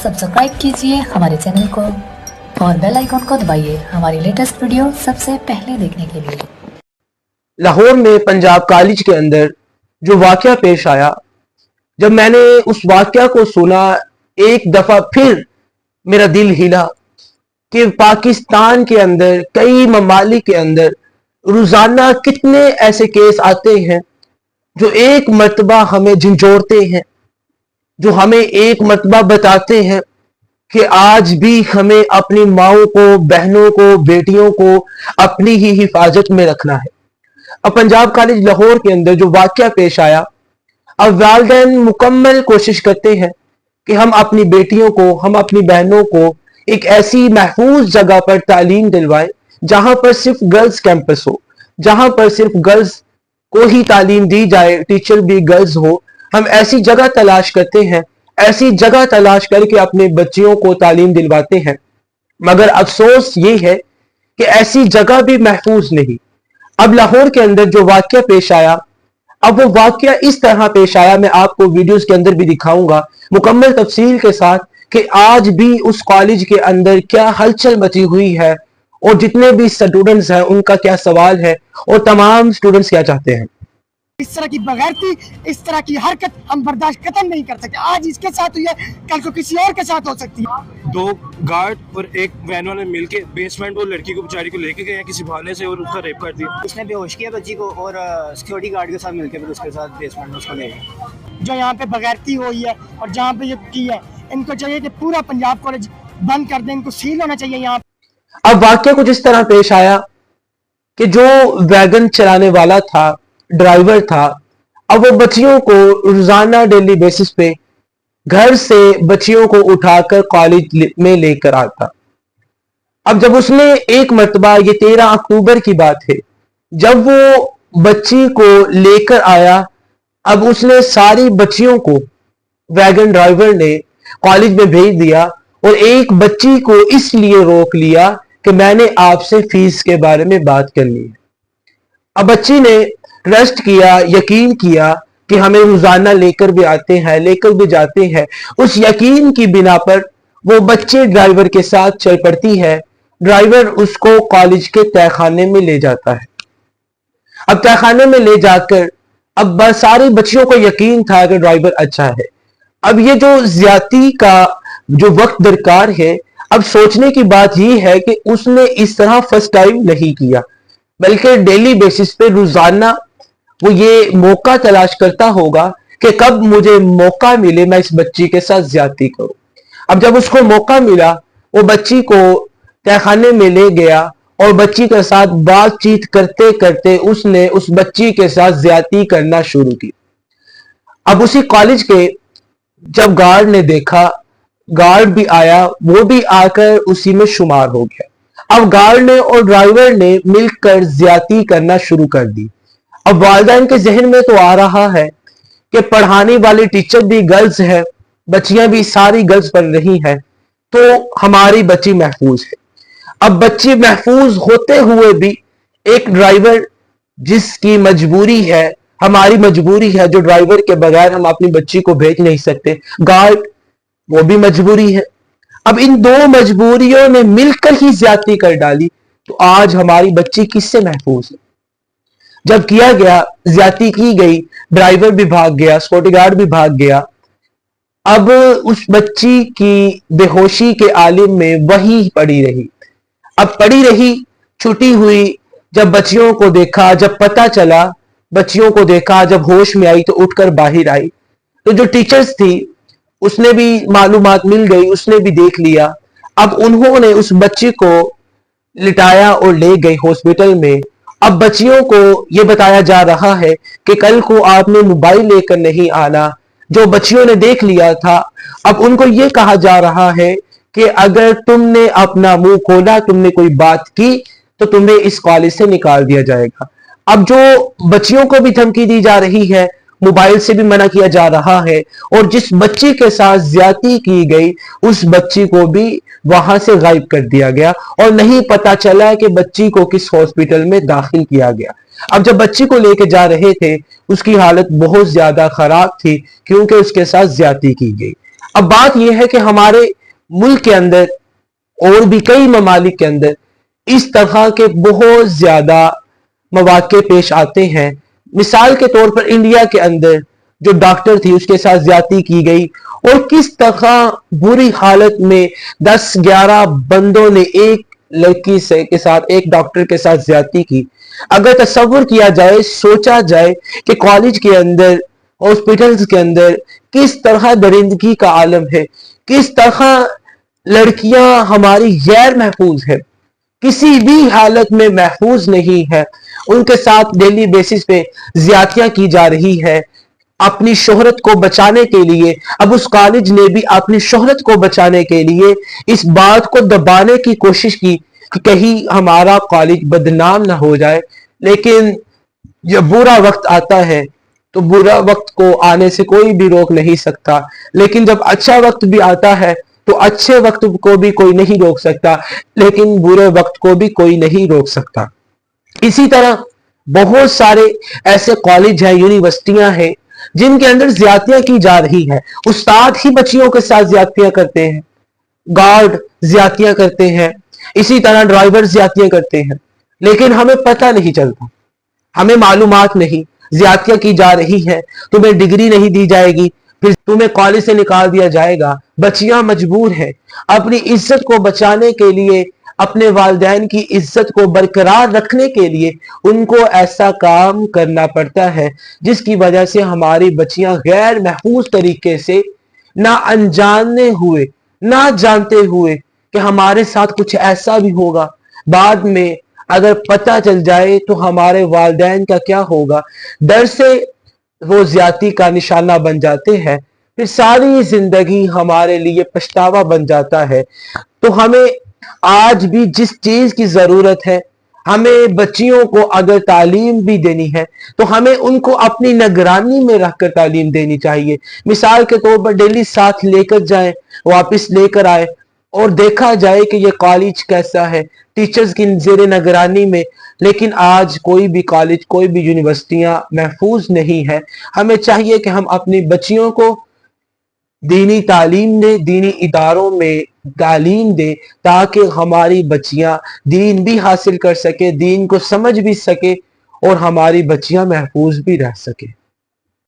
Subscribe कीजिए हमारे channel को और बेल आइकन को दबाइए हमारी लेटेस्ट वीडियो सबसे पहले देखने के लिए। लाहौर में पंजाब कॉलेज के अंदर जो वाकया पेश आया, जब मैंने उस वाकया को सुना, एक दफा फिर मेरा दिल हिला कि पाकिस्तान के अंदर, कई ममालिक के अंदर रोजाना कितने ऐसे केस आते हैं जो एक मर्तबा हमें झंझोड़ते हैं, जो हमें एक मर्तबा बताते हैं कि आज भी हमें अपनी माओं को, बहनों को, बेटियों को अपनी ही हिफाजत में रखना है। अब पंजाब कॉलेज लाहौर के अंदर जो वाकया पेश आया, अब वालिदैन मुकम्मल कोशिश करते हैं कि हम अपनी बेटियों को, हम अपनी बहनों को एक ऐसी महफूज जगह पर तालीम दिलवाएं जहां पर सिर्फ गर्ल्स कैंपस हो, जहां पर सिर्फ गर्ल्स को ही तालीम दी जाए, टीचर भी गर्ल्स हो। हम ऐसी जगह तलाश करते हैं, ऐसी जगह तलाश करके अपने बच्चियों को तालीम दिलवाते हैं, मगर अफसोस ये है कि ऐसी जगह भी महफूज नहीं। अब लाहौर के अंदर जो वाकया पेश आया, अब वो वाकया इस तरह पेश आया, मैं आपको वीडियोस के अंदर भी दिखाऊंगा मुकम्मल तफसील के साथ कि आज भी उस कॉलेज के अंदर क्या हलचल मची हुई है और जितने भी स्टूडेंट्स हैं उनका क्या सवाल है और तमाम स्टूडेंट्स क्या चाहते हैं। इस तरह की बगैरती, इस तरह की हरकत हम बर्दाश्त कतई नहीं कर सकते। आज इसके साथ हुई है, कल को किसी और के साथ हो सकती है। दो गार्ड और एक वैन वाले मिलके बेसमेंट वो लड़की को, बेचारी को लेके गए किसी बहाने से और उसका रेप कर दिया। उसने बेहोश किया बच्ची को और सिक्योरिटी गार्ड के साथ मिलकर फिर उसके साथ बेसमेंट में उसको ले गए। जो यहाँ पे बगैरती हुई है और जहाँ पे ये की है, इनको चाहिए कि पूरा पंजाब कॉलेज बंद कर दें, इनको सील होना चाहिए यहाँ। अब वाकया कुछ इस तरह पेश आया कि जो वैगन चलाने वाला था, ड्राइवर था, अब वो बच्चियों को रोजाना डेली बेसिस पे घर से बच्चियों को उठाकर कॉलेज में लेकर आता। अब जब उसने एक मर्तबा, ये 13 अक्टूबर की बात है, जब वो बच्ची को लेकर आया, अब उसने सारी बच्चियों को वैगन ड्राइवर ने कॉलेज में भेज दिया और एक बच्ची को इसलिए रोक लिया कि मैंने आपसे फीस के बारे में बात करनी है। अब बच्ची ने ट्रस्ट किया, यकीन किया कि हमें रोजाना लेकर भी आते हैं, लेकर भी जाते हैं। उस यकीन की बिना पर वो बच्चे ड्राइवर के साथ चल पड़ती है। ड्राइवर उसको कॉलेज के तहखाने में ले जाता है। अब तहखाने में ले जाकर अब सारी बच्चियों को यकीन था कि ड्राइवर अच्छा है। अब ये जो ज्यादती का जो वक्त दरकार है, अब सोचने की बात ये है कि उसने इस तरह फर्स्ट टाइम नहीं किया, बल्कि डेली बेसिस पे रोजाना वो ये मौका तलाश करता होगा कि कब मुझे मौका मिले मैं इस बच्ची के साथ ज्यादती करूं। अब जब उसको मौका मिला, वो बच्ची को तहखाने में ले गया और बच्ची के साथ बातचीत करते करते उसने उस बच्ची के साथ ज्यादती करना शुरू की। अब उसी कॉलेज के जब गार्ड ने देखा, गार्ड भी आया, वो भी आकर उसी में शुमार हो गया। अब गार्ड ने और ड्राइवर ने मिलकर ज्यादती करना शुरू कर दी। अब वालिदैन के जहन में तो आ रहा है कि पढ़ाने वाले टीचर भी गर्ल्स है, बच्चियां भी सारी गर्ल्स पढ़ रही हैं, तो हमारी बच्ची महफूज है। अब बच्ची महफूज होते हुए भी एक ड्राइवर जिसकी मजबूरी है, हमारी मजबूरी है, जो ड्राइवर के बगैर हम अपनी बच्ची को भेज नहीं सकते, गार्ड वो भी मजबूरी है। अब इन दो मजबूरियों ने मिलकर ही ज्यादती कर डाली, तो आज हमारी बच्ची किससे महफूज है? जब किया गया, ज्यादती की गई, ड्राइवर भी भाग गया, सिक्योरिटी गार्ड भी भाग गया। अब उस बच्ची की बेहोशी के आलिम में वही पड़ी रही। अब पड़ी रही, छुट्टी हुई, जब बच्चियों को देखा, जब पता चला, बच्चियों को देखा, जब होश में आई तो उठकर बाहर आई। तो जो टीचर्स थी उसने भी मालूमात मिल गई, उसने भी देख लिया। अब उन्होंने उस बच्ची को लिटाया और ले गए हॉस्पिटल में। अब बच्चियों को यह बताया जा रहा है कि कल को आपने मोबाइल लेकर नहीं आना। जो बच्चियों ने देख लिया था, अब उनको यह कहा जा रहा है कि अगर तुमने अपना मुंह खोला, तुमने कोई बात की, तो तुम्हें इस कॉलेज से निकाल दिया जाएगा। अब जो बच्चियों को भी धमकी दी जा रही है, मोबाइल से भी मना किया जा रहा है, और जिस बच्ची के साथ ज्यादती की गई उस बच्ची को भी वहां से गायब कर दिया गया और नहीं पता चला कि बच्ची को किस हॉस्पिटल में दाखिल किया गया। अब जब बच्ची को लेके जा रहे थे, उसकी हालत बहुत ज्यादा खराब थी क्योंकि उसके साथ ज्यादती की गई। अब बात यह है कि हमारे मुल्क के अंदर और भी कई ममालिक के अंदर इस तरह के बहुत ज्यादा मौके पेश आते हैं। मिसाल के तौर पर इंडिया के अंदर जो डॉक्टर थी उसके साथ ज्यादती की गई और किस तरह बुरी हालत में 10-11 बंदों ने एक लड़की के साथ, एक डॉक्टर के साथ ज्यादती की। अगर तस्वुर किया जाए, सोचा जाए कि कॉलेज के अंदर, हॉस्पिटल्स के अंदर किस तरह दरिंदगी का आलम है, किस तरह लड़कियां हमारी गैर महफूज है, किसी भी हालत में महफूज नहीं है, उनके साथ डेली बेसिस पे ज्यादतियां की जा रही है अपनी शोहरत को बचाने के लिए। अब उस कॉलेज ने भी अपनी शोहरत को बचाने के लिए इस बात को दबाने की कोशिश की कि कहीं हमारा कॉलेज बदनाम ना हो जाए। लेकिन जब बुरा वक्त आता है तो बुरा वक्त को आने से कोई भी रोक नहीं सकता, लेकिन जब अच्छा वक्त भी आता है तो अच्छे वक्त को भी कोई नहीं रोक सकता, लेकिन बुरे वक्त को भी कोई नहीं रोक सकता। इसी तरह बहुत सारे ऐसे कॉलेज हैं, यूनिवर्सिटियां हैं जिनके अंदर ज्यादतियां की जा रही है। उस्ताद ही बच्चियों के साथ ज्यादतियां करते हैं, गार्ड ज्यादतियां करते हैं, इसी तरह ड्राइवर ज्यादतियां करते हैं, लेकिन हमें पता नहीं चलता, हमें मालूमात नहीं। ज्यादतियां की जा रही है, तुम्हें डिग्री नहीं दी जाएगी, फिर तुम्हें कॉलेज से निकाल दिया जाएगा। बच्चियां मजबूर हैं अपनी इज्जत को बचाने के लिए, अपने वालिदैन की इज्जत को बरकरार रखने के लिए उनको ऐसा काम करना पड़ता है जिसकी वजह से हमारी बच्चियां गैर महफूज तरीके से, ना अनजाने हुए, ना जानते हुए कि हमारे साथ कुछ ऐसा भी होगा, बाद में अगर पता चल जाए तो हमारे वालिदैन का क्या होगा, डर से वो ज्यादती का निशाना बन जाते हैं, फिर सारी जिंदगी हमारे लिए पछतावा बन जाता है। तो हमें आज भी जिस चीज की जरूरत है, हमें बच्चियों को अगर तालीम भी देनी है तो हमें उनको अपनी निगरानी में रखकर तालीम देनी चाहिए। मिसाल के तौर पर डेली साथ लेकर जाएं, वापस लेकर आए और देखा जाए कि ये कॉलेज कैसा है, टीचर्स की जेर निगरानी में। लेकिन आज कोई भी कॉलेज, कोई भी यूनिवर्सिटियां महफूज नहीं है। हमें चाहिए कि हम अपनी बच्चियों को दीनी तालीम दे, दीनी इदारों में तालीम दे, ताकि हमारी बच्चियां दीन भी हासिल कर सके, दीन को समझ भी सके और हमारी बच्चियां महफूज भी रह सके।